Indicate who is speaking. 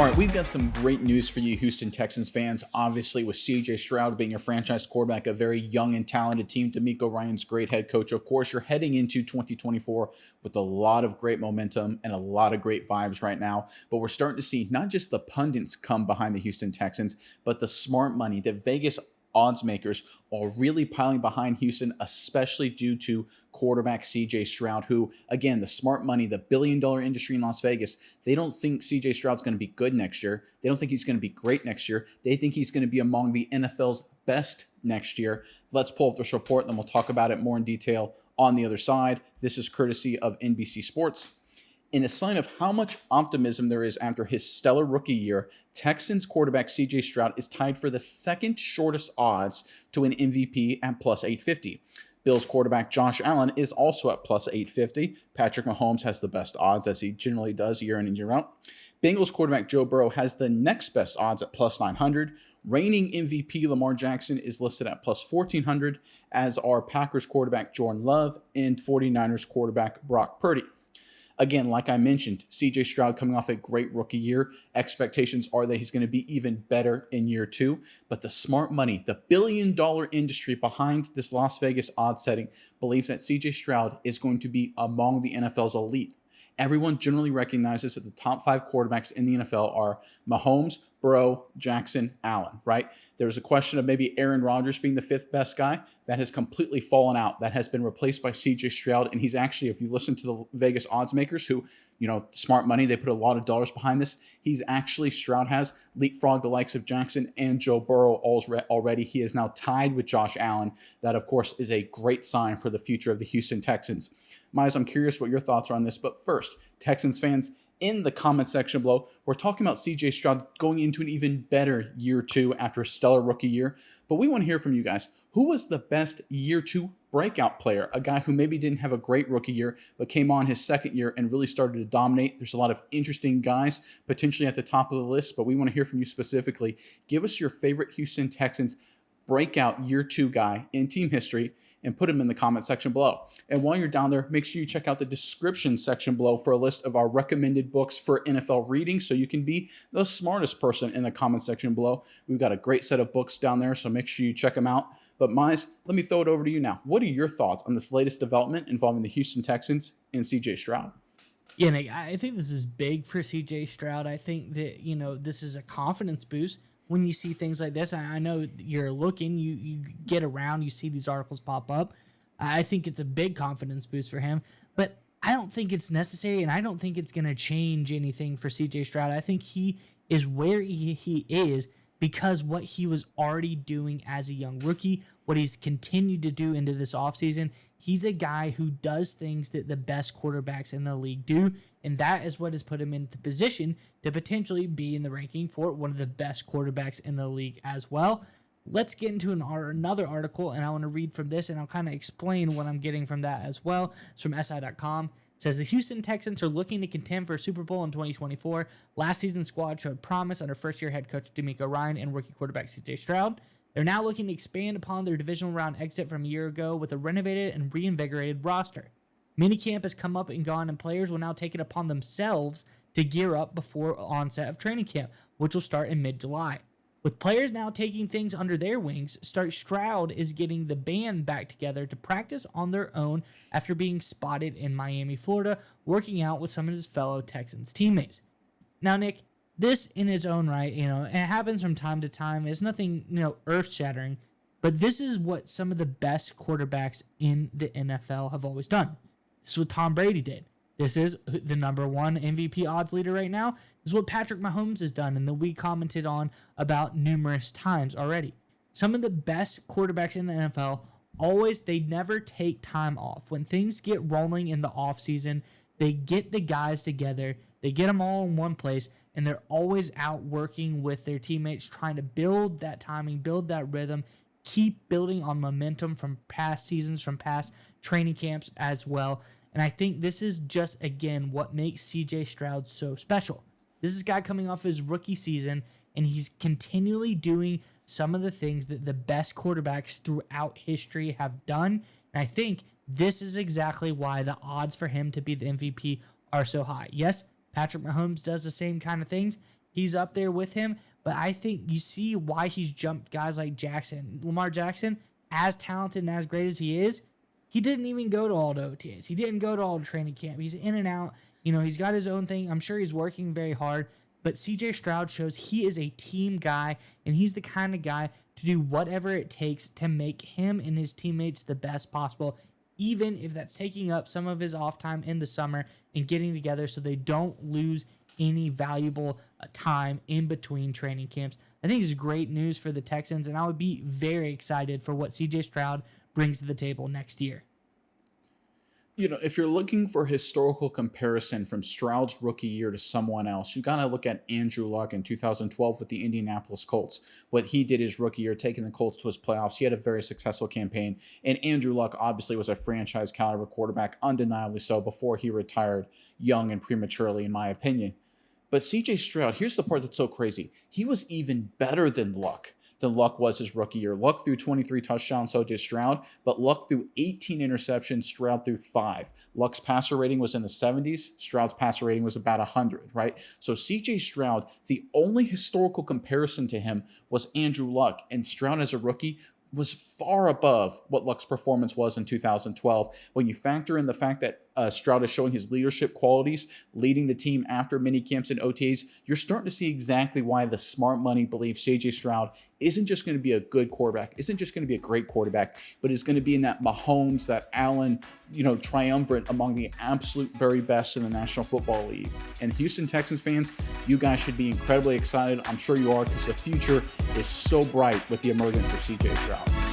Speaker 1: All right, we've got some great news for you Houston Texans fans. Obviously, with CJ Stroud being your franchise quarterback, a very young and talented team, DeMeco Ryans great head coach. Of course, you're heading into 2024 with a lot of great momentum and a lot of great vibes right now. But we're starting to see not just the pundits come behind the Houston Texans, but the smart money, the Vegas odds makers are really piling behind Houston, especially due to quarterback CJ Stroud, who, again, the smart money, the billion-dollar industry in Las Vegas, they don't think CJ Stroud's going to be good next year. They don't think he's going to be great next year. They think he's going to be among the NFL's best next year. Let's pull up this report, and then we'll talk about it more in detail on the other side. This is courtesy of NBC Sports. In a sign of how much optimism there is after his stellar rookie year, Texans quarterback CJ Stroud is tied for the second shortest odds to an MVP at plus 850. Bills quarterback Josh Allen is also at plus 850. Patrick Mahomes has the best odds, as he generally does year in and year out. Bengals quarterback Joe Burrow has the next best odds at plus 900. Reigning MVP Lamar Jackson is listed at plus 1400, as are Packers quarterback Jordan Love and 49ers quarterback Brock Purdy. Again, like I mentioned, CJ Stroud coming off a great rookie year. Expectations are that he's going to be even better in year two. But the smart money, the billion-dollar industry behind this Las Vegas odds setting believes that CJ Stroud is going to be among the NFL's elite. Everyone generally recognizes that the top 5 quarterbacks in the NFL are Mahomes, Burrow, Jackson, Allen, right? There's a question of maybe Aaron Rodgers being the 5th best guy. That has completely fallen out. That has been replaced by CJ Stroud. And he's actually, if you listen to the Vegas odds makers who, smart money, they put a lot of dollars behind this. Stroud has leapfrogged the likes of Jackson and Joe Burrow already. He is now tied with Josh Allen. That, of course, is a great sign for the future of the Houston Texans. Miles, I'm curious what your thoughts are on this. But first, Texans fans, in the comment section below, we're talking about CJ Stroud going into an even better year two after a stellar rookie year. But we want to hear from you guys. Who was the best year two breakout player? A guy who maybe didn't have a great rookie year, but came on his second year and really started to dominate. There's a lot of interesting guys potentially at the top of the list, but we want to hear from you specifically. Give us your favorite Houston Texans breakout year two guy in team history and put them in the comment section below. And while you're down there, make sure you check out the description section below for a list of our recommended books for NFL reading so you can be the smartest person in the comment section below. We've got a great set of books down there, so make sure you check them out. But Mize, let me throw it over to you now. What are your thoughts on this latest development involving the Houston Texans and CJ Stroud?
Speaker 2: Yeah, Nick, I think this is big for CJ Stroud. I think that, this is a confidence boost when you see things like this. I know you're looking, you get around, you see these articles pop up. I think it's a big confidence boost for him, but I don't think it's necessary, and I don't think it's going to change anything for CJ Stroud. I think he is where he is because what he was already doing as a young rookie, what he's continued to do into this offseason. He's a guy who does things that the best quarterbacks in the league do, and that is what has put him into position to potentially be in the ranking for one of the best quarterbacks in the league as well. Let's get into another article, and I want to read from this, and I'll kind of explain what I'm getting from that as well. It's from SI.com. It says the Houston Texans are looking to contend for a Super Bowl in 2024. Last season's squad showed promise under first-year head coach DeMeco Ryan and rookie quarterback CJ Stroud. They're now looking to expand upon their divisional round exit from a year ago with a renovated and reinvigorated roster. Minicamp has come up and gone, and players will now take it upon themselves to gear up before onset of training camp, which will start in mid-July. With players now taking things under their wings, Stroud is getting the band back together to practice on their own after being spotted in Miami, Florida, working out with some of his fellow Texans teammates. Now, Nick, this in its own right, it happens from time to time. It's nothing, earth-shattering, but this is what some of the best quarterbacks in the NFL have always done. This is what Tom Brady did. This is the number one MVP odds leader right now. This is what Patrick Mahomes has done and that we commented on about numerous times already. Some of the best quarterbacks in the NFL they never take time off. When things get rolling in the offseason, they get the guys together, they get them all in one place, and they're always out working with their teammates, trying to build that timing, build that rhythm, keep building on momentum from past seasons, from past training camps as well. And I think this is just, again, what makes CJ Stroud so special. This is a guy coming off his rookie season, and he's continually doing some of the things that the best quarterbacks throughout history have done. And I think this is exactly why the odds for him to be the MVP are so high. Yes, Patrick Mahomes does the same kind of things. he's up there with him. But I think you see why he's jumped guys like Jackson. Lamar Jackson, as talented and as great as he is, he didn't even go to all the OTAs. He didn't go to all the training camp. He's in and out. He's got his own thing. I'm sure he's working very hard. But CJ Stroud shows he is a team guy, and he's the kind of guy to do whatever it takes to make him and his teammates the best possible, even if that's taking up some of his off time in the summer and getting together so they don't lose any valuable time in between training camps. I think it's great news for the Texans, and I would be very excited for what CJ Stroud brings to the table next year.
Speaker 1: If you're looking for historical comparison from Stroud's rookie year to someone else, you got to look at Andrew Luck in 2012 with the Indianapolis Colts. What he did his rookie year, taking the Colts to his playoffs, he had a very successful campaign. And Andrew Luck obviously was a franchise caliber quarterback, undeniably so, before he retired young and prematurely, in my opinion. But CJ Stroud, here's the part that's so crazy. He was even better than Luck was his rookie year. Luck threw 23 touchdowns, so did Stroud, but Luck threw 18 interceptions, Stroud threw 5. Luck's passer rating was in the 70s, Stroud's passer rating was about 100, right? So CJ Stroud, the only historical comparison to him was Andrew Luck, and Stroud as a rookie was far above what Luck's performance was in 2012. When you factor in the fact that Stroud is showing his leadership qualities, leading the team after mini camps and OTAs, you're starting to see exactly why the smart money believes CJ Stroud isn't just going to be a good quarterback, isn't just going to be a great quarterback, but is going to be in that Mahomes, that Allen, triumvirate among the absolute very best in the National Football League. And Houston Texans fans, you guys should be incredibly excited. I'm sure you are, because the future is so bright with the emergence of CJ Stroud.